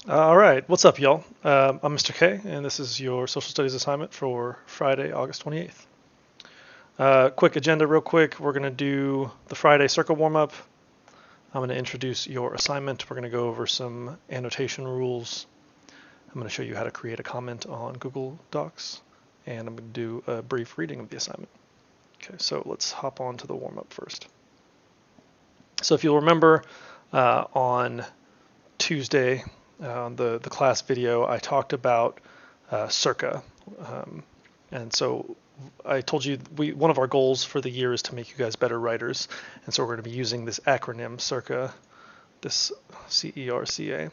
All right, what's up, y'all? I'm Mr. K, and this is your social studies assignment for Friday, August 28th. Quick agenda, real quick. We're going to do the Friday circle warm up. I'm going to introduce your assignment. We're going to go over some annotation rules. I'm going to show you how to create a comment on Google Docs, and I'm going to do a brief reading of the assignment. Okay, so let's hop on to the warm up first. So if you'll remember, on Tuesday, on the class video, I talked about Circa. And so I told you one of our goals for the year is to make you guys better writers. And so we're going to be using this acronym Circa, this CERCA,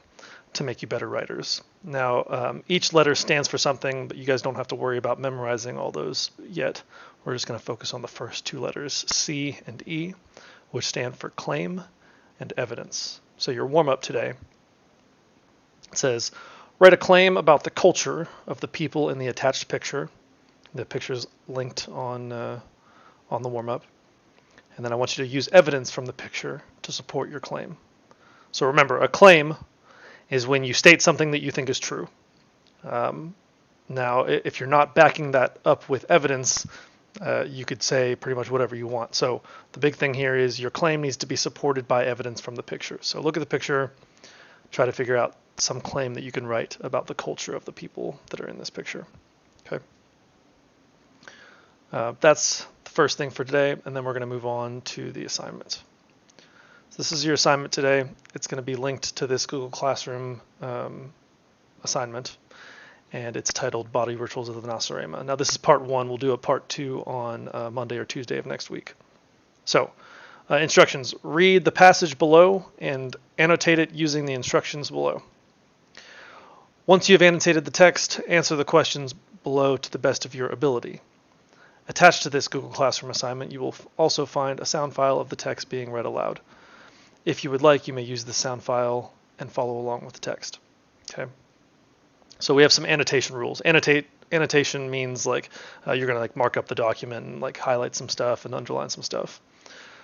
to make you better writers. Now, each letter stands for something, but you guys don't have to worry about memorizing all those yet. We're just going to focus on the first two letters, C and E, which stand for claim and evidence. So your warm-up today says, write a claim about the culture of the people in the attached picture. The picture's linked on the warm-up. And then I want you to use evidence from the picture to support your claim. So remember, a claim is when you state something that you think is true. Now, if you're not backing that up with evidence, you could say pretty much whatever you want. So the big thing here is your claim needs to be supported by evidence from the picture. So look at the picture, try to figure out some claim that you can write about the culture of the people that are in this picture. Okay. That's the first thing for today, and then we're going to move on to the assignment. So this is your assignment today. It's going to be linked to this Google Classroom assignment, and it's titled Body Rituals of the Nacirema. Now this is part one. We'll do a part two on Monday or Tuesday of next week. So instructions: read the passage below and annotate it using the instructions below. Once you have annotated the text, answer the questions below to the best of your ability. Attached to this Google Classroom assignment, you will also find a sound file of the text being read aloud. If you would like, you may use the sound file and follow along with the text. Okay. So we have some annotation rules. Annotation means like you're going to mark up the document and like highlight some stuff and underline some stuff.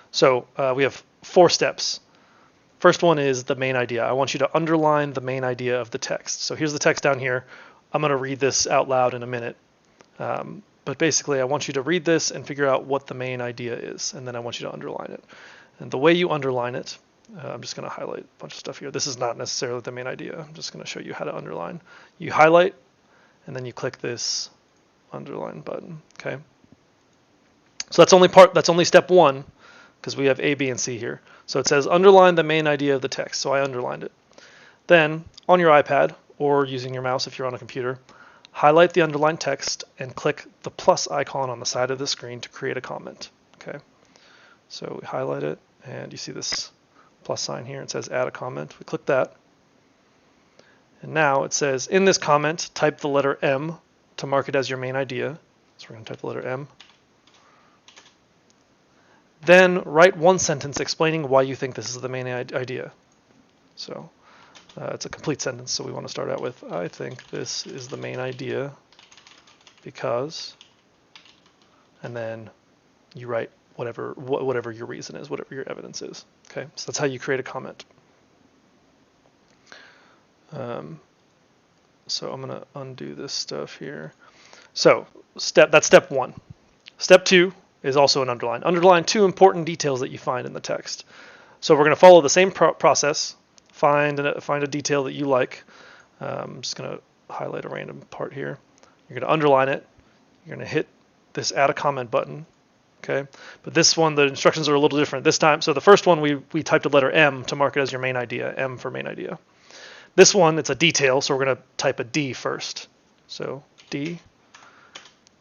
So we have 4 steps. First one is the main idea. I want you to underline the main idea of the text. So here's the text down here. I'm going to read this out loud in a minute. But basically, I want you to read this and figure out what the main idea is, and then I want you to underline it. And the way you underline it, I'm just going to highlight a bunch of stuff here. This is not necessarily the main idea. I'm just going to show you how to underline. You highlight, and then you click this underline button. Okay. So that's only step 1, because we have A, B, and C here. So it says underline the main idea of the text. So I underlined it. Then on your iPad, or using your mouse if you're on a computer, highlight the underlined text and click the plus icon on the side of the screen to create a comment. Okay. So we highlight it, and you see this plus sign here. It says add a comment. We click that. And now it says in this comment, type the letter M to mark it as your main idea. So we're going to type the letter M. Then write one sentence explaining why you think this is the main idea. So it's a complete sentence, so we want to start out with, I think this is the main idea because, and then you write whatever your reason is, whatever your evidence is. Okay, so that's how you create a comment. So I'm going to undo this stuff here. So that's step 1. Step 2 is also an underline. Underline 2 important details that you find in the text. So we're going to follow the same process. Find a detail that you like. I'm just going to highlight a random part here. You're going to underline it. You're going to hit this add a comment button. Okay, but this one, the instructions are a little different this time. So the first one, we typed a letter M to mark it as your main idea, M for main idea. This one, it's a detail, so we're going to type a D first. So D.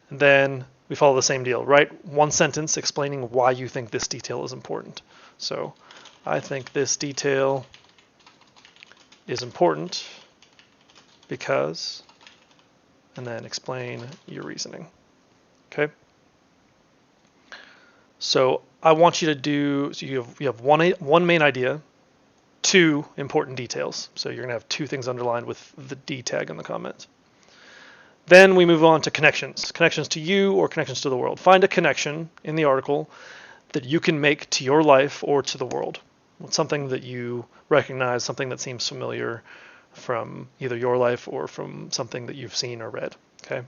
And then we follow the same deal. Write one sentence explaining why you think this detail is important. So I think this detail is important because, and then explain your reasoning. Okay. So I want you to do, so you have one main idea, 2 important details. So you're going to have 2 things underlined with the D tag in the comment. Then we move on to connections. Connections to you or connections to the world. Find a connection in the article that you can make to your life or to the world. Something that you recognize, something that seems familiar, from either your life or from something that you've seen or read. Okay.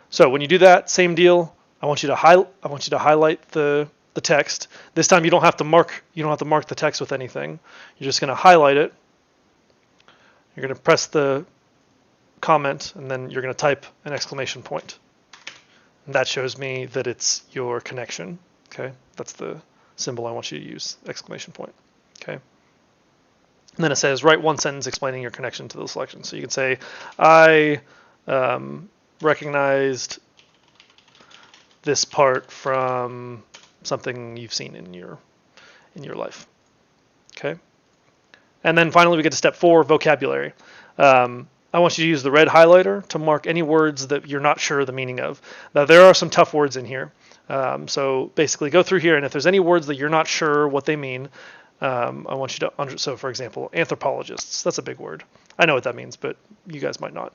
So when you do that, same deal. I want you to highlight the text. This time you don't have to mark the text with anything. You're just going to highlight it. You're going to press the comment, and then you're going to type an exclamation point. And that shows me that it's your connection. Okay, that's the symbol I want you to use, exclamation point. Okay. And then it says, write one sentence explaining your connection to the selection. So you can say, I recognized this part from something you've seen in your life. Okay. And then finally we get to step 4, vocabulary. I want you to use the red highlighter to mark any words that you're not sure the meaning of. Now there are some tough words in here. So basically go through here, and if there's any words that you're not sure what they mean, I want you to, so for example, anthropologists, that's a big word. I know what that means, but you guys might not.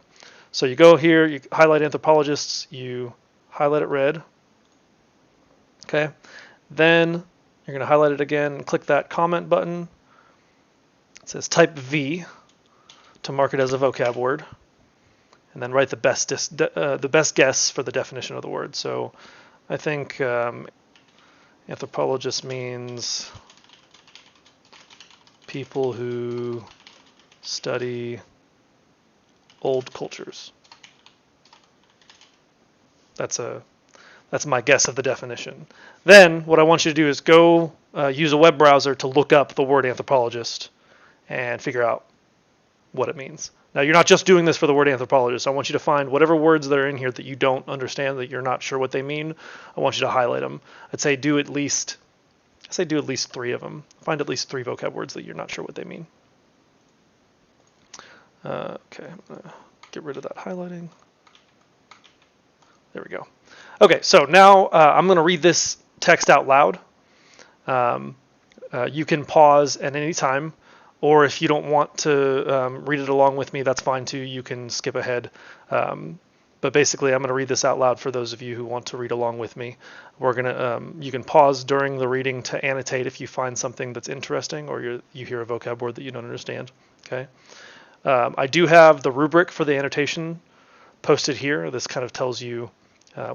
So you go here, you highlight anthropologists, you highlight it red. Okay. Then you're going to highlight it again and click that comment button. It says type V to mark it as a vocab word, and then write the best guess for the definition of the word. So I think anthropologist means people who study old cultures. That's my guess of the definition. Then what I want you to do is go use a web browser to look up the word anthropologist and figure out what it means. Now, you're not just doing this for the word anthropologist. I want you to find whatever words that are in here that you don't understand, that you're not sure what they mean. I want you to highlight them. I'd say do at least 3 of them. Find at least 3 vocab words that you're not sure what they mean. Okay, I'm going to get rid of that highlighting. There we go. Okay, so now I'm going to read this text out loud. You can pause at any time, or if you don't want to read it along with me, that's fine too. You can skip ahead. But basically, I'm going to read this out loud for those of you who want to read along with me. We're gonna you can pause during the reading to annotate if you find something that's interesting or you hear a vocab word that you don't understand. Okay. I do have the rubric for the annotation posted here. This kind of tells you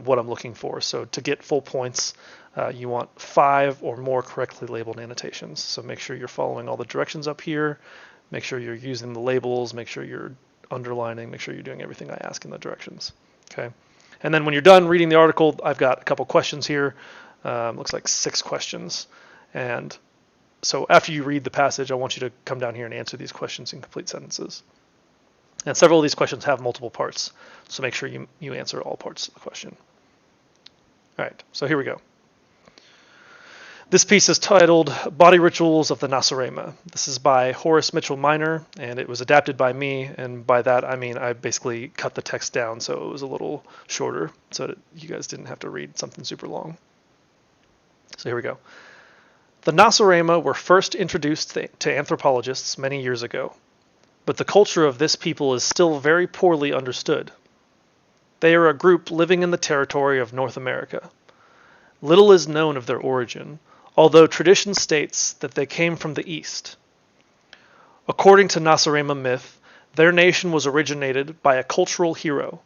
what I'm looking for. So to get full points, you want 5 or more correctly labeled annotations. So make sure you're following all the directions up here. Make sure you're using the labels. Make sure you're underlining. Make sure you're doing everything I ask in the directions. Okay. And then when you're done reading the article, I've got a couple questions here. Looks like 6 questions. And so after you read the passage, I want you to come down here and answer these questions in complete sentences. And several of these questions have multiple parts. So make sure you answer all parts of the question. All right, so here we go. This piece is titled Body Rituals of the Nacirema. This is by Horace Mitchell Minor, and it was adapted by me, and by that I mean I basically cut the text down so it was a little shorter so that you guys didn't have to read something super long. So here we go. The Nacirema were first introduced to anthropologists many years ago, but the culture of this people is still very poorly understood. They are a group living in the territory of North America. Little is known of their origin, although tradition states that they came from the east. According to Nacirema myth, their nation was originated by a cultural hero,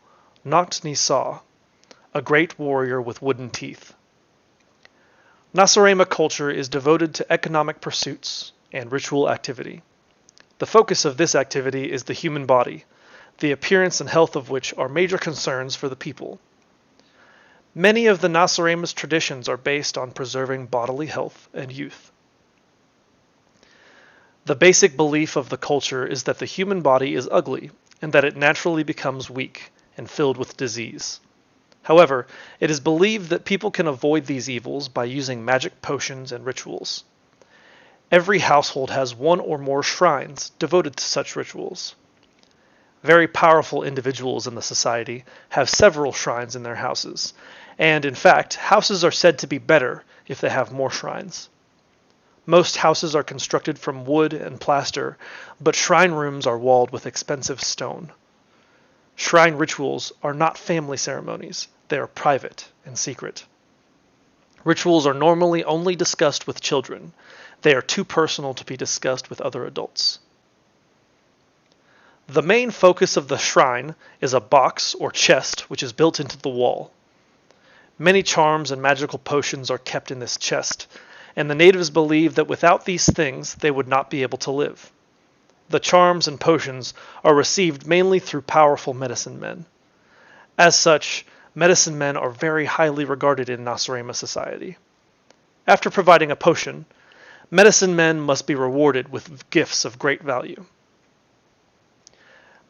Nacirema, a great warrior with wooden teeth. Nacirema culture is devoted to economic pursuits and ritual activity. The focus of this activity is the human body, the appearance and health of which are major concerns for the people. Many of the Nacirema's traditions are based on preserving bodily health and youth. The basic belief of the culture is that the human body is ugly and that it naturally becomes weak and filled with disease. However, it is believed that people can avoid these evils by using magic potions and rituals. Every household has one or more shrines devoted to such rituals. Very powerful individuals in the society have several shrines in their houses, and in fact, houses are said to be better if they have more shrines. Most houses are constructed from wood and plaster, but shrine rooms are walled with expensive stone. Shrine rituals are not family ceremonies, they are private and secret. Rituals are normally only discussed with children. They are too personal to be discussed with other adults. The main focus of the shrine is a box or chest which is built into the wall. Many charms and magical potions are kept in this chest, and the natives believe that without these things they would not be able to live. The charms and potions are received mainly through powerful medicine men. As such, medicine men are very highly regarded in Nacirema society. After providing a potion, medicine men must be rewarded with gifts of great value.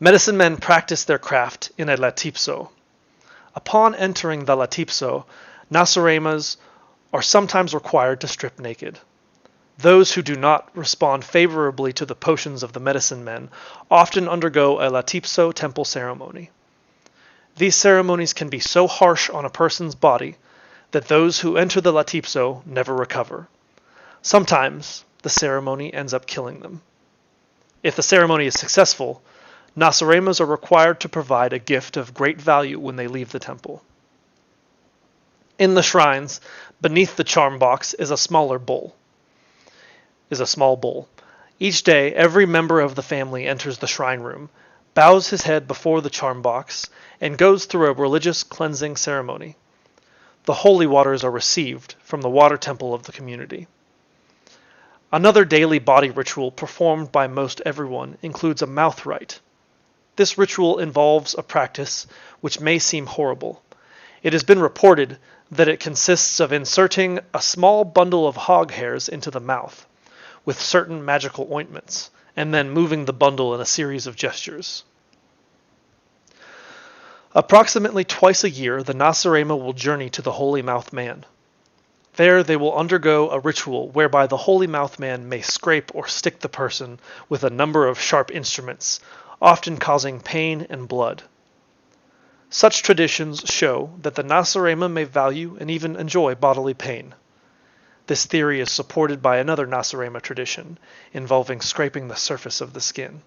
Medicine men practice their craft in a latipso. Upon entering the latipso, Naciremas are sometimes required to strip naked. Those who do not respond favorably to the potions of the medicine men often undergo a latipso temple ceremony. These ceremonies can be so harsh on a person's body that those who enter the latipso never recover. Sometimes the ceremony ends up killing them. If the ceremony is successful, Naciremas are required to provide a gift of great value when they leave the temple. In the shrines, beneath the charm box is a small bowl. Each day, every member of the family enters the shrine room, bows his head before the charm box, and goes through a religious cleansing ceremony. The holy waters are received from the water temple of the community. Another daily body ritual performed by most everyone includes a mouth rite. This ritual involves a practice which may seem horrible. It has been reported that it consists of inserting a small bundle of hog hairs into the mouth with certain magical ointments, and then moving the bundle in a series of gestures. Approximately twice a year, the Nacirema will journey to the Holy Mouth Man. There they will undergo a ritual whereby the Holy Mouth Man may scrape or stick the person with a number of sharp instruments, often causing pain and blood. Such traditions show that the Nacirema may value and even enjoy bodily pain. This theory is supported by another Nacirema tradition involving scraping the surface of the skin.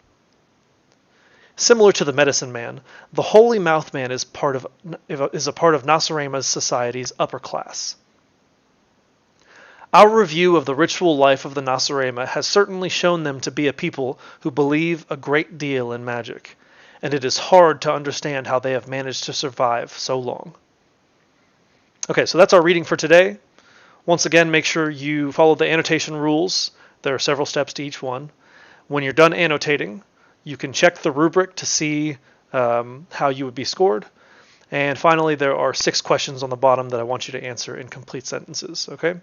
Similar to the medicine man, the Holy Mouth Man is a part of Nacirema's society's upper class. Our review of the ritual life of the Nacirema has certainly shown them to be a people who believe a great deal in magic, and it is hard to understand how they have managed to survive so long. Okay, so that's our reading for today. Once again, make sure you follow the annotation rules. There are several steps to each one. When you're done annotating, you can check the rubric to see how you would be scored. And finally, there are 6 questions on the bottom that I want you to answer in complete sentences. Okay?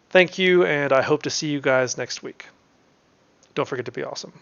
Thank you, and I hope to see you guys next week. Don't forget to be awesome.